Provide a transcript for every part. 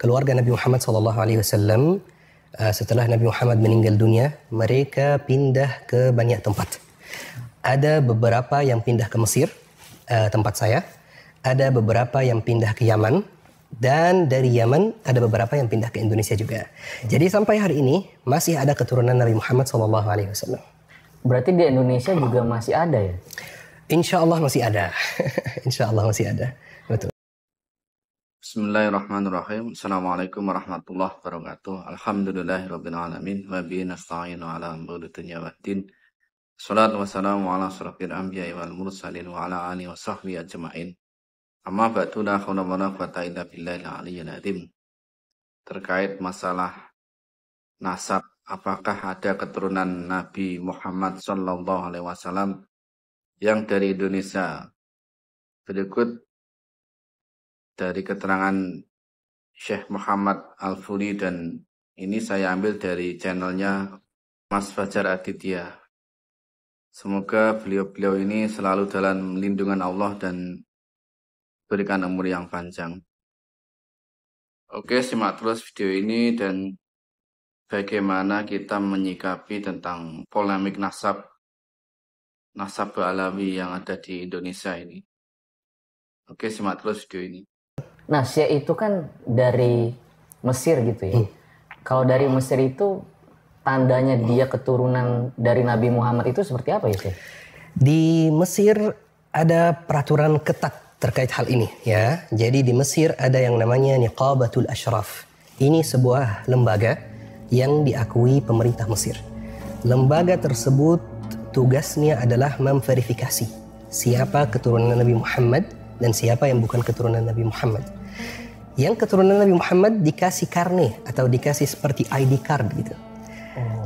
Keluarga Nabi Muhammad SAW setelah Nabi Muhammad meninggal dunia, mereka pindah ke banyak tempat. Ada beberapa yang pindah ke Mesir, tempat saya. Ada beberapa yang pindah ke Yaman. Dan dari Yaman ada beberapa yang pindah ke Indonesia juga. Jadi sampai hari ini masih ada keturunan Nabi Muhammad SAW. Berarti di Indonesia juga masih ada ya? Insya Allah masih ada. Insya Allah masih ada. Betul. Bismillahirrahmanirrahim. Assalamualaikum warahmatullahi wabarakatuh. Alhamdulillahirabbil alamin wa bihi nasta'inu ala umuri dunya waddin. Shalatu wassalamu ala asyrafil anbiya'i wal mursalin wa ala alihi wa sahbihi ajma'in. Amma ba'du, la haula wala quwwata illa billahil aliyyil azim. Terkait masalah nasab, apakah ada keturunan Nabi Muhammad sallallahu alaihi wasallam yang dari Indonesia? Berikut dari keterangan Syekh Muhammad Al-Furi, dan ini saya ambil dari channelnya Mas Fajar Aditya. Semoga beliau-beliau ini selalu dalam lindungan Allah dan berikan umur yang panjang. Oke, simak terus video ini dan bagaimana kita menyikapi tentang polemik nasab Alawi yang ada di Indonesia ini. Oke, simak terus video ini. Nah, Syekh itu kan dari Mesir gitu ya. Kalau dari Mesir itu tandanya dia keturunan dari Nabi Muhammad itu seperti apa ya, Syekh? Di Mesir ada peraturan ketat terkait hal ini ya. Jadi di Mesir ada yang namanya Niqabatul Ashraf. Ini sebuah lembaga yang diakui pemerintah Mesir. Lembaga tersebut tugasnya adalah memverifikasi siapa keturunan Nabi Muhammad dan siapa yang bukan keturunan Nabi Muhammad. Yang keturunan Nabi Muhammad dikasih karne atau dikasih seperti ID card gitu.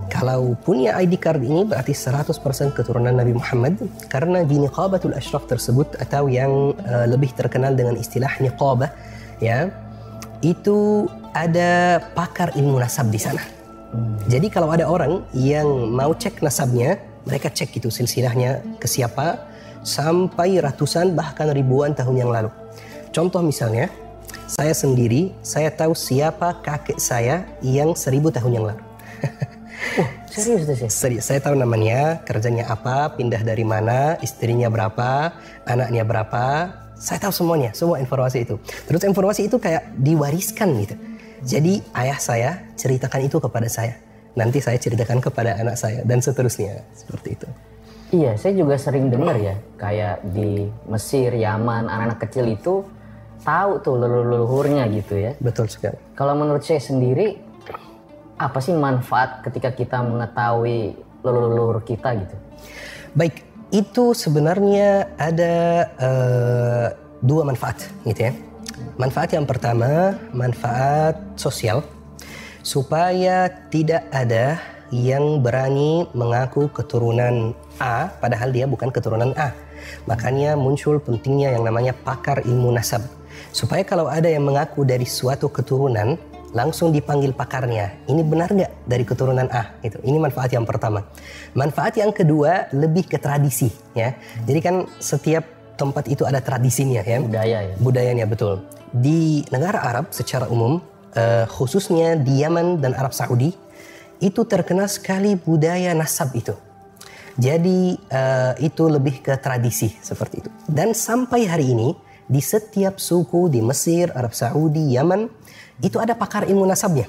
Kalau punya ID card ini berarti 100% keturunan Nabi Muhammad, karena di Niqabatul Ashraf tersebut atau yang lebih terkenal dengan istilah niqabah ya, itu ada pakar ilmu nasab di sana. Jadi kalau ada orang yang mau cek nasabnya, mereka cek itu silsilahnya ke siapa sampai ratusan bahkan ribuan tahun yang lalu. Contoh misalnya, saya sendiri, saya tahu siapa kakek saya yang 1000 tahun yang lalu. Serius tuh, Syekh? Serius, saya tahu namanya, kerjanya apa, pindah dari mana, istrinya berapa, anaknya berapa. Saya tahu semuanya, semua informasi itu. Terus informasi itu kayak diwariskan gitu. Jadi ayah saya ceritakan itu kepada saya. Nanti saya ceritakan kepada anak saya dan seterusnya, seperti itu. Iya, saya juga sering dengar ya, kayak di Mesir, Yaman, anak-anak kecil itu tahu tuh leluhurnya gitu ya. Betul sekali. Kalau menurut saya sendiri, apa sih manfaat ketika kita mengetahui leluhur kita gitu? Baik, itu sebenarnya ada dua manfaat gitu ya. Manfaat yang pertama, manfaat sosial, supaya tidak ada yang berani mengaku keturunan A padahal dia bukan keturunan A. Makanya muncul pentingnya yang namanya pakar ilmu nasab, supaya kalau ada yang mengaku dari suatu keturunan, langsung dipanggil pakarnya. Ini benar nggak dari keturunan A? Gitu. Ini manfaat yang pertama. Manfaat yang kedua lebih ke tradisi, ya. Jadi kan setiap tempat itu ada tradisinya, ya. Budaya ya. Budayanya betul. Di negara Arab secara umum, khususnya di Yaman dan Arab Saudi, itu terkenal sekali budaya nasab itu. Jadi itu lebih ke tradisi seperti itu. Dan sampai hari ini di setiap suku di Mesir, Arab Saudi, Yaman, itu ada pakar ilmu nasabnya.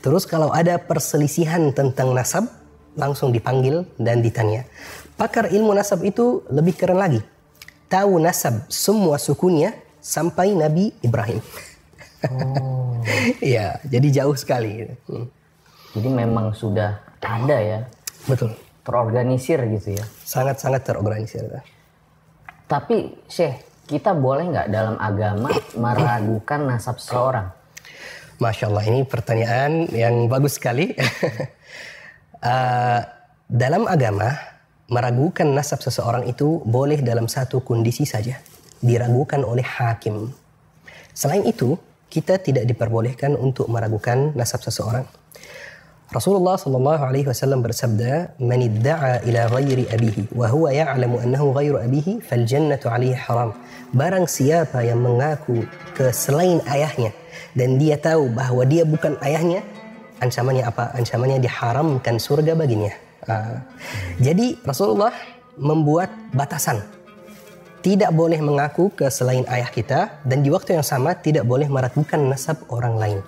Terus kalau ada perselisihan tentang nasab, langsung dipanggil dan ditanya. Pakar ilmu nasab itu lebih keren lagi. Tahu nasab semua sukunya sampai Nabi Ibrahim. Ya, jadi jauh sekali. Jadi memang sudah ada ya. Betul. Terorganisir gitu ya. Sangat-sangat terorganisir. Tapi Syekh, kita boleh nggak dalam agama meragukan nasab seseorang? Masya Allah, ini pertanyaan yang bagus sekali. Dalam agama, meragukan nasab seseorang itu boleh dalam satu kondisi saja. Diragukan oleh hakim. Selain itu, kita tidak diperbolehkan untuk meragukan nasab seseorang. Rasulullah sallallahu alaihi wasallam bersabda, "Man idda'a ila ghairi abihi wa huwa ya'lamu annahu ghairu abihi fal jannatu 'alaihi haram." Barang siapa yang mengaku ke selain ayahnya dan dia tahu bahwa dia bukan ayahnya, ancamannya apa? Ancamannya diharamkan surga baginya. Jadi Rasulullah membuat batasan. Tidak boleh mengaku ke selain ayah kita, dan di waktu yang sama tidak boleh meragukan nasab orang lain.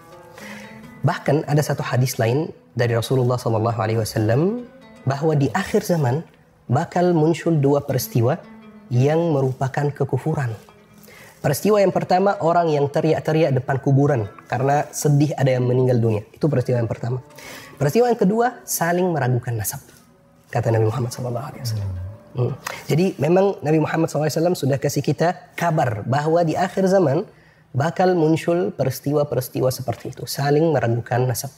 Bahkan ada satu hadis lain dari Rasulullah SAW bahwa di akhir zaman bakal muncul dua peristiwa yang merupakan kekufuran. Peristiwa yang pertama, orang yang teriak-teriak depan kuburan karena sedih ada yang meninggal dunia. Itu peristiwa yang pertama. Peristiwa yang kedua, saling meragukan nasab, kata Nabi Muhammad SAW. Jadi memang Nabi Muhammad SAW sudah kasih kita kabar bahwa di akhir zaman bakal muncul peristiwa-peristiwa seperti itu, saling meragukan nasab.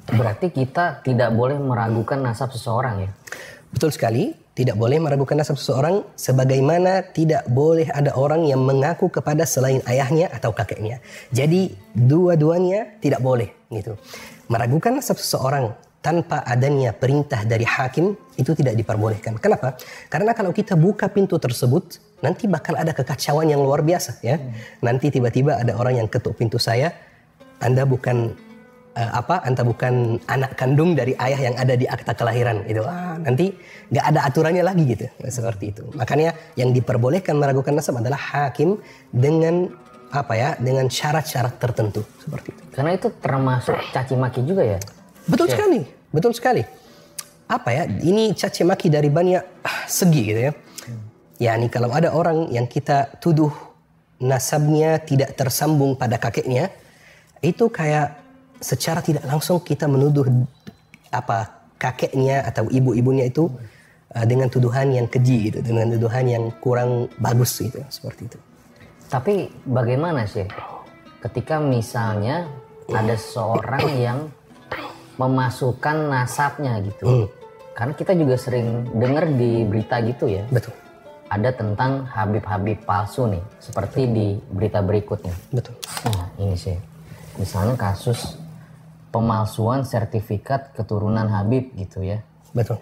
Berarti kita tidak boleh meragukan nasab seseorang ya? Betul sekali, tidak boleh meragukan nasab seseorang, sebagaimana tidak boleh ada orang yang mengaku kepada selain ayahnya atau kakeknya. Jadi dua-duanya tidak boleh gitu. Meragukan nasab seseorang tanpa adanya perintah dari hakim itu tidak diperbolehkan. Kenapa? Karena kalau kita buka pintu tersebut, nanti bakal ada kekacauan yang luar biasa ya. Nanti tiba-tiba ada orang yang ketuk pintu saya, Anda bukan Anda bukan anak kandung dari ayah yang ada di akta kelahiran itu. Nanti nggak ada aturannya lagi gitu. Seperti itu. Makanya yang diperbolehkan meragukan nasab adalah hakim dengan dengan syarat-syarat tertentu seperti itu. Karena itu termasuk caci maki juga ya? Betul sekali, betul sekali. Ini caci maki dari banyak segi gitu ya. Yani kalau ada orang yang kita tuduh nasabnya tidak tersambung pada kakeknya, itu kayak secara tidak langsung kita menuduh kakeknya atau ibu-ibunya itu dengan tuduhan yang keji gitu, dengan tuduhan yang kurang bagus gitu, seperti itu. Tapi bagaimana sih ketika misalnya ada seseorang yang memasukkan nasabnya gitu? Karena kita juga sering dengar di berita gitu ya. Betul. Ada tentang Habib-Habib palsu nih, seperti di berita berikutnya. Betul. Nah ini sih, misalnya kasus pemalsuan sertifikat keturunan Habib gitu ya. Betul.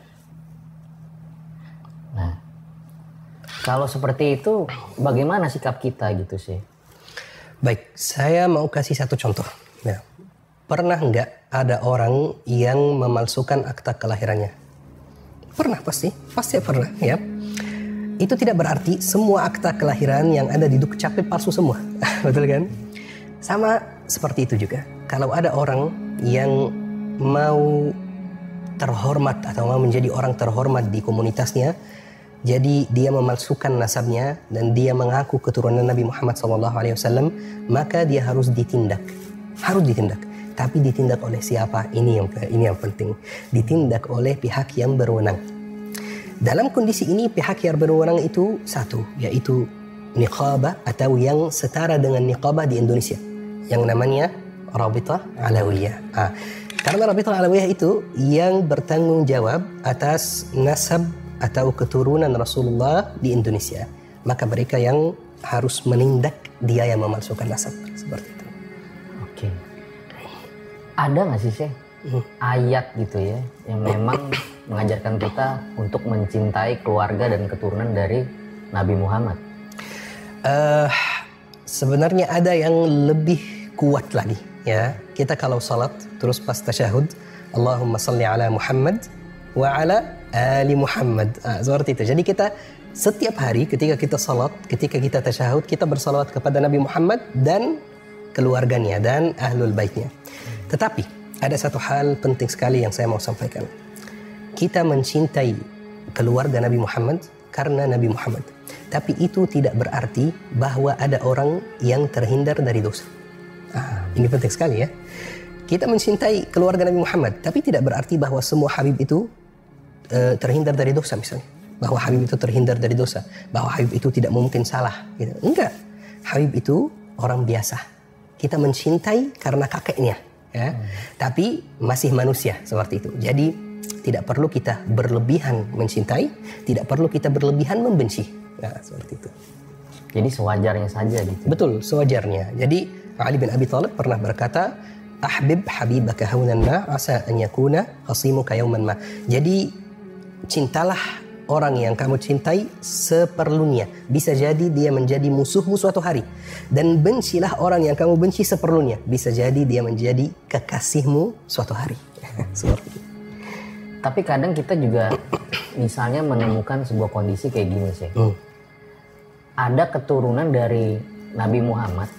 Nah, kalau seperti itu bagaimana sikap kita gitu sih? Baik, saya mau kasih satu contoh. Ya. Pernah nggak ada orang yang memalsukan akta kelahirannya? Pernah pasti pernah ya. Itu tidak berarti semua akta kelahiran yang ada di Dukcapil palsu semua. Betul kan? Sama seperti itu juga. Kalau ada orang yang mau terhormat atau mau menjadi orang terhormat di komunitasnya, jadi dia memalsukan nasabnya dan dia mengaku keturunan Nabi Muhammad SAW, maka dia harus ditindak. Harus ditindak. Tapi ditindak oleh siapa? Ini yang penting. Ditindak oleh pihak yang berwenang. Dalam kondisi ini pihak yang berwenang itu satu, yaitu niqabah atau yang setara dengan niqabah di Indonesia, yang namanya Rabithah Alawiyah. Karena Rabithah Alawiyah itu yang bertanggung jawab atas nasab atau keturunan Rasulullah di Indonesia, maka mereka yang harus menindak dia yang memalsukan nasab seperti itu. Oke. Ada nggak sih ayat gitu ya yang memang mengajarkan kita untuk mencintai keluarga dan keturunan dari Nabi Muhammad? Sebenarnya ada yang lebih kuat lagi ya. Kita kalau salat terus pas tasyahud, Allahumma salli ala Muhammad wa ala ali Muhammad. Seperti itu. Jadi kita setiap hari ketika kita salat, ketika kita tasyahud, kita bersalawat kepada Nabi Muhammad dan keluarganya dan ahlul baitnya. Tetapi ada satu hal penting sekali yang saya mau sampaikan. Kita mencintai keluarga Nabi Muhammad karena Nabi Muhammad. Tapi itu tidak berarti bahwa ada orang yang terhindar dari dosa. Ini penting sekali ya. Kita mencintai keluarga Nabi Muhammad, tapi tidak berarti bahwa semua Habib itu terhindar dari dosa misalnya. Bahwa Habib itu terhindar dari dosa. Bahwa Habib itu tidak mungkin salah. Gitu. Enggak. Habib itu orang biasa. Kita mencintai karena kakeknya. Ya. Tapi masih manusia seperti itu. Jadi tidak perlu kita berlebihan mencintai, tidak perlu kita berlebihan membenci. Ya, seperti itu. Jadi sewajarnya saja gitu. Betul, sewajarnya. Jadi Ali bin Abi Thalib pernah berkata, Ahbib habibaka haunan ma asa an yakuna khasimuka yawman ma. Jadi cintalah orang yang kamu cintai seperlunya. Bisa jadi dia menjadi musuhmu suatu hari. Dan bencilah orang yang kamu benci seperlunya. Bisa jadi dia menjadi kekasihmu suatu hari. Seperti itu. Tapi kadang kita juga misalnya menemukan sebuah kondisi kayak gini sih. Ada keturunan dari Nabi Muhammad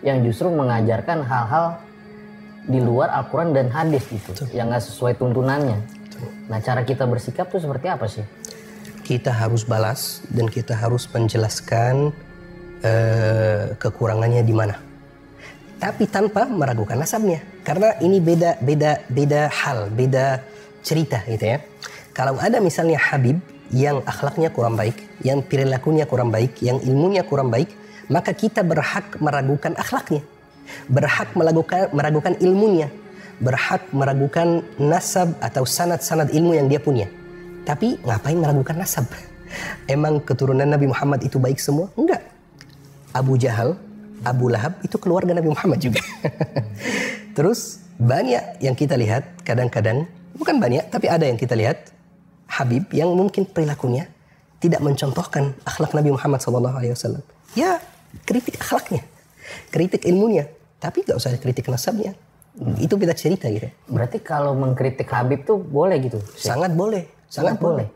yang justru mengajarkan hal-hal di luar Al-Quran dan hadis gitu, yang nggak sesuai tuntunannya. Nah, cara kita bersikap tuh seperti apa sih? Kita harus balas dan kita harus menjelaskan kekurangannya di mana. Tapi tanpa meragukan nasabnya, karena ini beda hal, beda cerita gitu ya. Kalau ada misalnya Habib yang akhlaknya kurang baik, yang perilakunya kurang baik, yang ilmunya kurang baik, maka kita berhak meragukan akhlaknya, berhak meragukan ilmunya, berhak meragukan nasab atau sanad-sanad ilmu yang dia punya. Tapi ngapain meragukan nasab? Emang keturunan Nabi Muhammad itu baik semua? Enggak. Abu Jahal, Abu Lahab itu keluarga Nabi Muhammad juga. Terus banyak yang kita lihat kadang-kadang, bukan banyak, tapi ada yang kita lihat Habib yang mungkin perilakunya tidak mencontohkan akhlak Nabi Muhammad SAW. Ya, kritik akhlaknya, kritik ilmunya, tapi gak usah kritik nasabnya. Itu beda cerita gitu. Berarti kalau mengkritik Habib tuh boleh gitu? Sangat boleh, sangat boleh.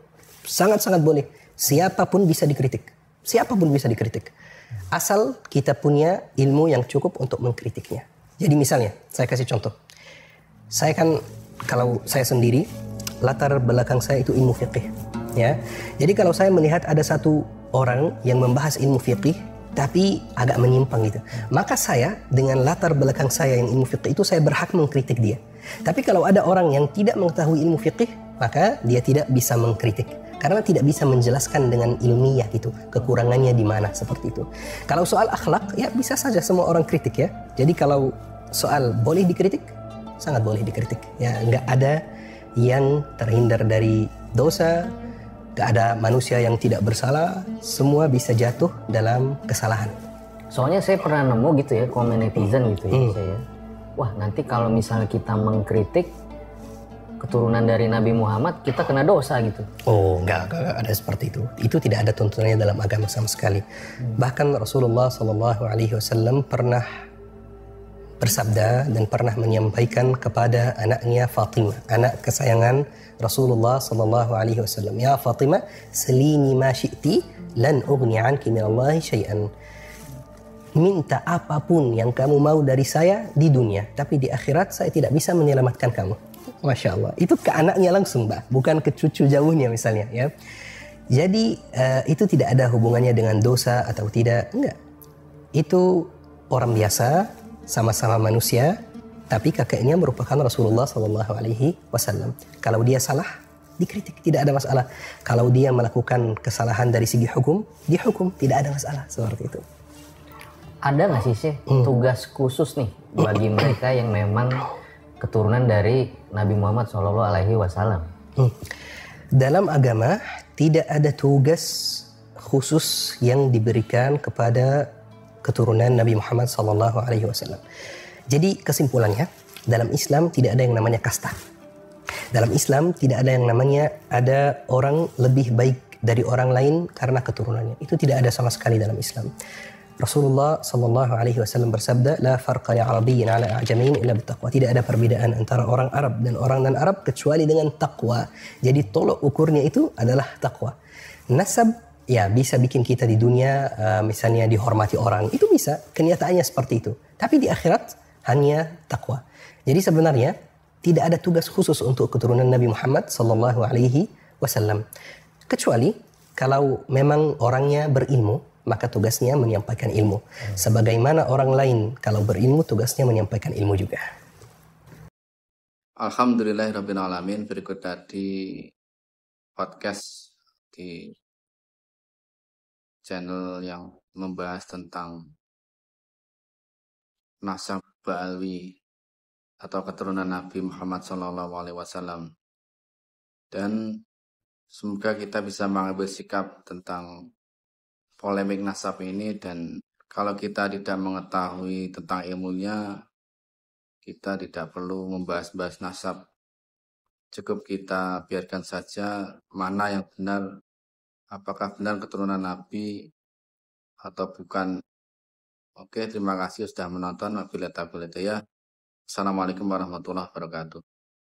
Sangat-sangat boleh. Siapapun bisa dikritik. Siapapun bisa dikritik. Asal kita punya ilmu yang cukup untuk mengkritiknya. Jadi misalnya, saya kasih contoh. Saya kan, kalau saya sendiri, latar belakang saya itu ilmu fiqih. Ya. Jadi kalau saya melihat ada satu orang yang membahas ilmu fiqih, tapi agak menyimpang gitu, maka saya dengan latar belakang saya yang ilmu fiqih itu saya berhak mengkritik dia. Tapi kalau ada orang yang tidak mengetahui ilmu fiqih, maka dia tidak bisa mengkritik karena tidak bisa menjelaskan dengan ilmiah gitu kekurangannya di mana, seperti itu. Kalau soal akhlak ya bisa saja semua orang kritik ya. Jadi kalau soal boleh dikritik, sangat boleh dikritik. Ya nggak ada yang terhindar dari dosa. Gak ada manusia yang tidak bersalah, semua bisa jatuh dalam kesalahan. Soalnya saya pernah nemu gitu ya, komen netizen gitu ya, saya. Wah, nanti kalau misalnya kita mengkritik keturunan dari Nabi Muhammad, kita kena dosa gitu. Oh, enggak ada seperti itu. Itu tidak ada tuntunannya dalam agama sama sekali. Bahkan Rasulullah SAW pernah bersabda dan pernah menyampaikan kepada anaknya Fatimah, anak kesayangan Rasulullah SAW. Ya Fatimah, selini ma syi'ti lan ughni anki minallahi syai'an. Minta apapun yang kamu mau dari saya di dunia, tapi di akhirat saya tidak bisa menyelamatkan kamu. Masya Allah. Itu ke anaknya langsung, Mbak, bukan ke cucu jauhnya misalnya ya. Jadi itu tidak ada hubungannya dengan dosa atau tidak, enggak. Itu orang biasa, sama-sama manusia, tapi kakeknya merupakan Rasulullah SAW. Kalau dia salah, dikritik, tidak ada masalah. Kalau dia melakukan kesalahan dari segi hukum, dihukum, tidak ada masalah, seperti itu. Ada nggak sih tugas khusus nih bagi mereka yang memang keturunan dari Nabi Muhammad SAW? Dalam agama tidak ada tugas khusus yang diberikan kepada keturunan Nabi Muhammad SAW. Jadi kesimpulannya, dalam Islam tidak ada yang namanya kasta. Dalam Islam tidak ada yang namanya ada orang lebih baik dari orang lain karena keturunannya. Itu tidak ada sama sekali dalam Islam. Rasulullah SAW bersabda, "La farqa li Arabiyyin 'ala a'jamiyyin illa bittaqwa." Tidak ada perbedaan antara orang Arab dan orang non-Arab kecuali dengan takwa. Jadi tolok ukurnya itu adalah takwa. Nasab ya bisa bikin kita di dunia misalnya dihormati orang, itu bisa, kenyataannya seperti itu. Tapi di akhirat hanya takwa. Jadi sebenarnya tidak ada tugas khusus untuk keturunan Nabi Muhammad SAW. Kecuali kalau memang orangnya berilmu, maka tugasnya menyampaikan ilmu. Sebagaimana orang lain kalau berilmu tugasnya menyampaikan ilmu juga. Alhamdulillahirrabbilalamin. Berikut tadi podcast di channel yang membahas tentang nasab Ba'alwi atau keturunan Nabi Muhammad SAW, dan semoga kita bisa mengambil sikap tentang polemik nasab ini, dan kalau kita tidak mengetahui tentang ilmunya, kita tidak perlu membahas-bahas nasab. Cukup kita biarkan saja mana yang benar, apakah benar keturunan Nabi atau bukan. Oke, terima kasih sudah menonton. Wabillahi taufiq wal hidayah. Assalamualaikum warahmatullahi wabarakatuh.